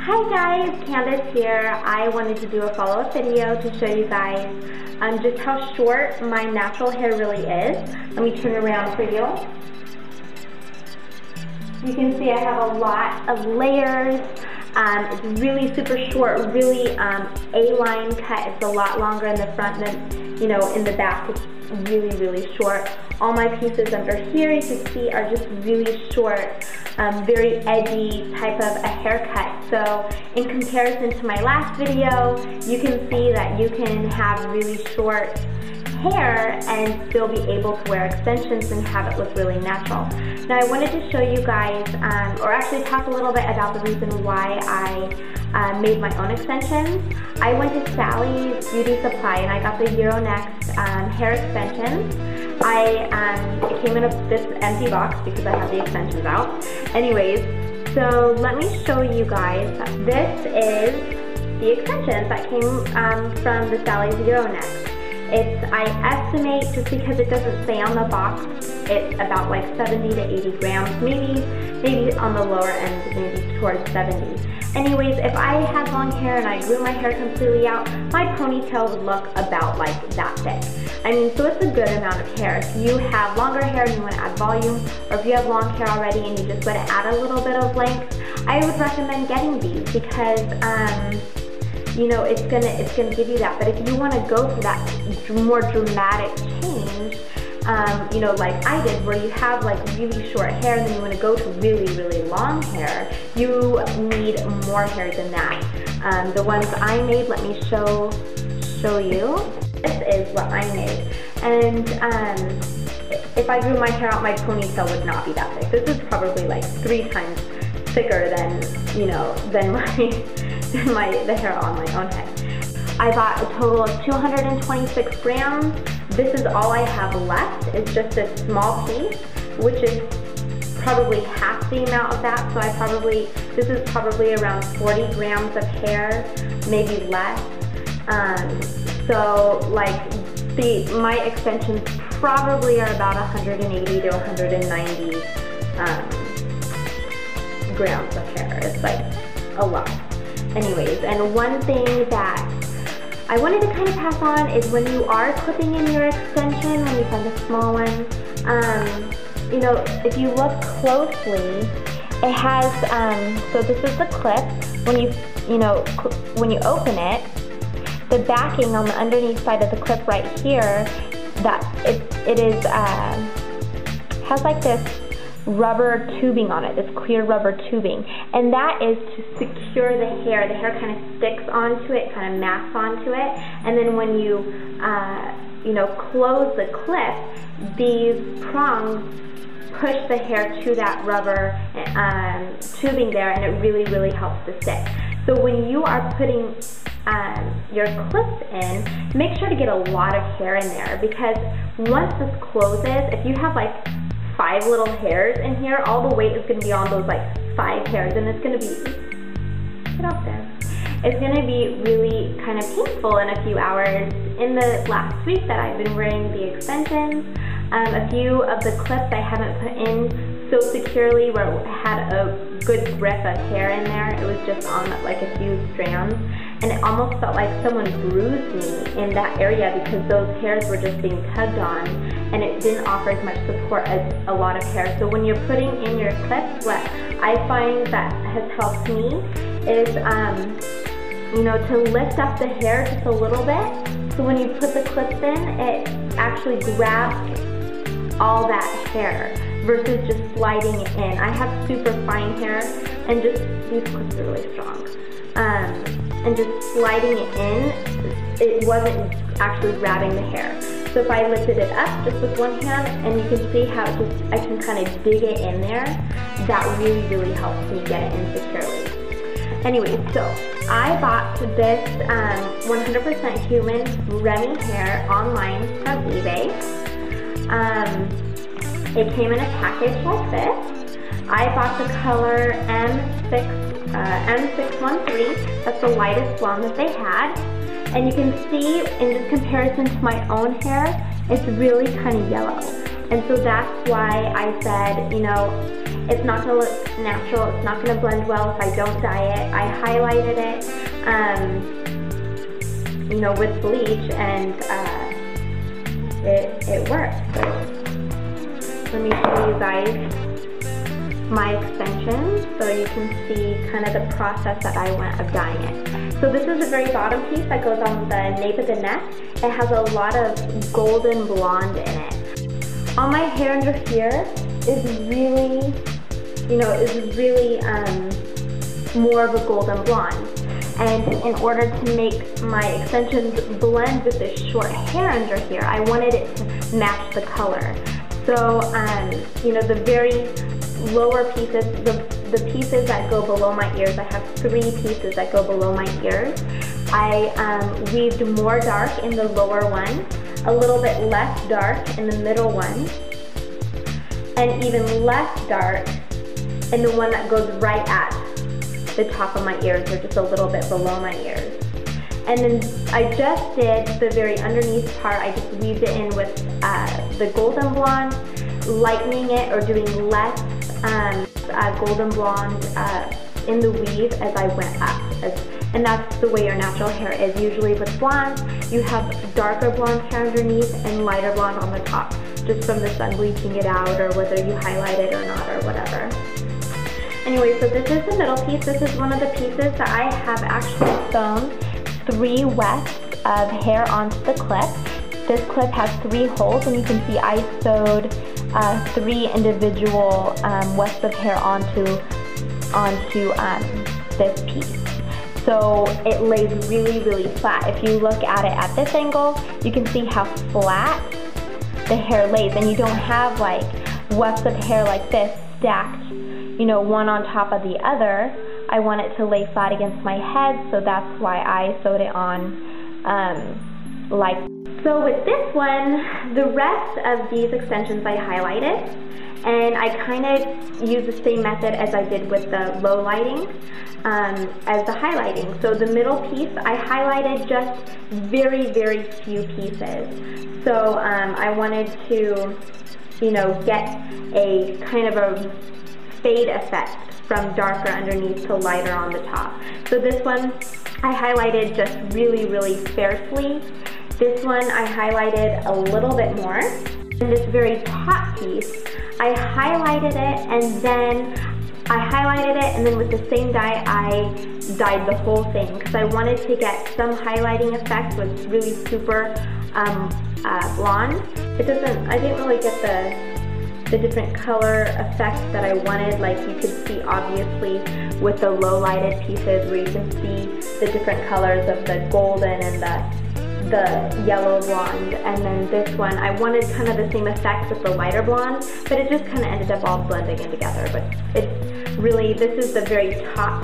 Hi guys, Candace here. I wanted to do a follow-up video to show you guys just how short my natural hair really is. Let me turn around for you. You can see I have a lot of layers. It's really super short, really A-line cut. It's a lot longer in the front than, in the back. It's really, really short. All my pieces under here, you can see, are just really short, very edgy type of a haircut. So in comparison to my last video, you can see that you can have really short hair and still be able to wear extensions and have it look really natural. Now I wanted to show you guys, or actually talk a little bit about the reason why I made my own extensions. I went to Sally's Beauty Supply and I got the Euronext hair extensions. It came in this empty box because I have the extensions out. Anyways, so let me show you guys. This is the extensions that came from the Sally's Euronext. I estimate, just because it doesn't say on the box, it's about like 70 to 80 grams, maybe on the lower end, maybe towards 70. Anyways, if I had long hair and I grew my hair completely out, my ponytail would look about like that thick. So it's a good amount of hair. If you have longer hair and you want to add volume, or if you have long hair already and you just want to add a little bit of length, I would recommend getting these because it's gonna give you that. But if you want to go for that more dramatic change, like I did, where you have like really short hair and then you want to go to really, really long hair, you need more hair than that. The ones I made, let me show you. This is what I made, and if I grew my hair out, my ponytail would not be that thick. This is probably like 3 times thicker than the hair on my own head. I bought a total of 226 grams. This is all I have left. It's just a small piece, which is probably half the amount of that. So this is probably around 40 grams of hair, maybe less. So like my extensions probably are about 180 to 190 grams of hair. It's like a lot. Anyways, and one thing that I wanted to kind of pass on is when you are clipping in your extension, when you find a small one, if you look closely, it has, so this is the clip. When you open it, the backing on the underneath side of the clip right here, has like this rubber tubing on it, this clear rubber tubing, and that is to secure the hair. The hair kind of sticks onto it, kind of masks onto it, and then when you close the clip, these prongs push the hair to that rubber tubing there, and it really, really helps to stick. So when you are putting your clips in, make sure to get a lot of hair in there, because once this closes, if you have like 5 little hairs in here, all the weight is going to be on those like 5 hairs, and it's going to be, get off there. It's going to be really kind of painful in a few hours. In the last week that I've been wearing the extensions, a few of the clips I haven't put in so securely where it had a good grip of hair in there. It was just on like a few strands, and it almost felt like someone bruised me in that area because those hairs were just being tugged on, and it didn't offer as much support as a lot of hair. So when you're putting in your clips, what I find that has helped me is to lift up the hair just a little bit. So when you put the clips in, it actually grabs all that hair versus just sliding it in. I have super fine hair, and just these clips are really strong. And just sliding it in, it wasn't actually grabbing the hair. So if I lifted it up just with one hand, and you can see how I can kind of dig it in there, that really, really helps me get it in securely. Anyway, so I bought this 100% human Remy hair online from eBay. It came in a package like this. I bought the color M613. That's the lightest one that they had. And you can see in this comparison to my own hair, it's really kind of yellow. And so that's why I said, It's not going to look natural. It's not going to blend well if I don't dye it. I highlighted it, you know, with bleach, and it worked. So let me show you guys my extensions so you can see kind of the process that I went of dyeing it. So this is the very bottom piece that goes on the nape of the neck. It has a lot of golden blonde in it. On my hair under here is really, you know, more of a golden blonde. And in order to make my extensions blend with this short hair under here, I wanted it to match the color. So, you know, the very lower pieces, the pieces that go below my ears, I have 3 pieces that go below my ears. I weaved more dark in the lower one, a little bit less dark in the middle one, and even less dark in the one that goes right at the top of my ears, or just a little bit below my ears. And then I just did the very underneath part, I just weaved it in with the golden blonde, lightening it or doing less golden blonde in the weave as I went up. And that's the way your natural hair is. Usually with blonde, you have darker blonde hair underneath and lighter blonde on the top, just from the sun bleaching it out, or whether you highlight it or not, or whatever. Anyway, so this is the middle piece. This is one of the pieces that I have actually sewn 3 wefts of hair onto the clip. This clip has 3 holes, and you can see I sewed 3 individual wefts of hair onto this piece. So it lays really, really flat. If you look at it at this angle, you can see how flat the hair lays, and you don't have like wefts of hair like this stacked, you know, one on top of the other. I want it to lay flat against my head, so that's why I sewed it on like. So with this one, the rest of these extensions I highlighted, and I kind of used the same method as I did with the low lighting as the highlighting. So the middle piece, I highlighted just very, very few pieces. So I wanted to, you know, get a kind of a fade effect from darker underneath to lighter on the top. So this one, I highlighted just really, really sparsely. This one I highlighted a little bit more. And this very top piece, I highlighted it, and then with the same dye, I dyed the whole thing, because I wanted to get some highlighting effect with really super blonde. I didn't really get the different color effects that I wanted, like you could see obviously with the low lighted pieces, where you can see the different colors of the golden and the yellow blonde. And then this one, I wanted kind of the same effect with the lighter blonde, but it just kind of ended up all blending in together. But it's really, this is the very top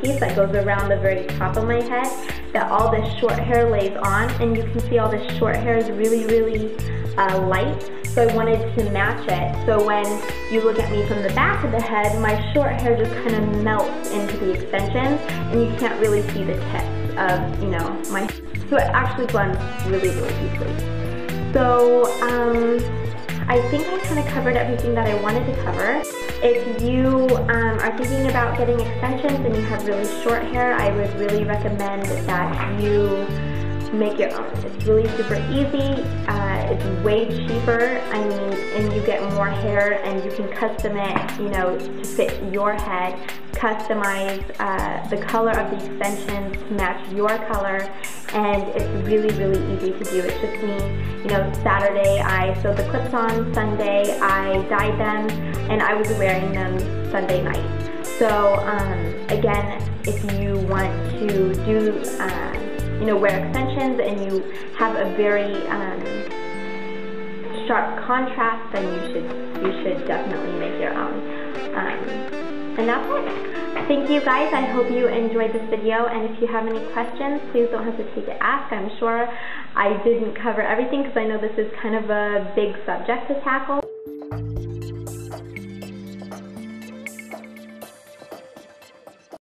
piece that goes around the very top of my head that all this short hair lays on, and you can see all this short hair is really, really light. So I wanted to match it. So when you look at me from the back of the head, my short hair just kind of melts into the extensions, and you can't really see the tips of, you know, my. So it actually blends really, really easily. So I think I kind of covered everything that I wanted to cover. If you are thinking about getting extensions and you have really short hair, I would really recommend that you make your own. It's really super easy. It's way cheaper. I mean, and you get more hair, and you can custom it, you know, to fit your head. Customize the color of the extensions to match your color, and it's really, really easy to do. It's just me, you know, Saturday I sewed the clips on, Sunday I dyed them, and I was wearing them Sunday night. So again, if you want to do, you know, wear extensions and you have a very sharp contrast, then you should definitely make your own. And that's it. Thank you guys. I hope you enjoyed this video, and if you have any questions, please don't hesitate to ask. I'm sure I didn't cover everything, because I know this is kind of a big subject to tackle.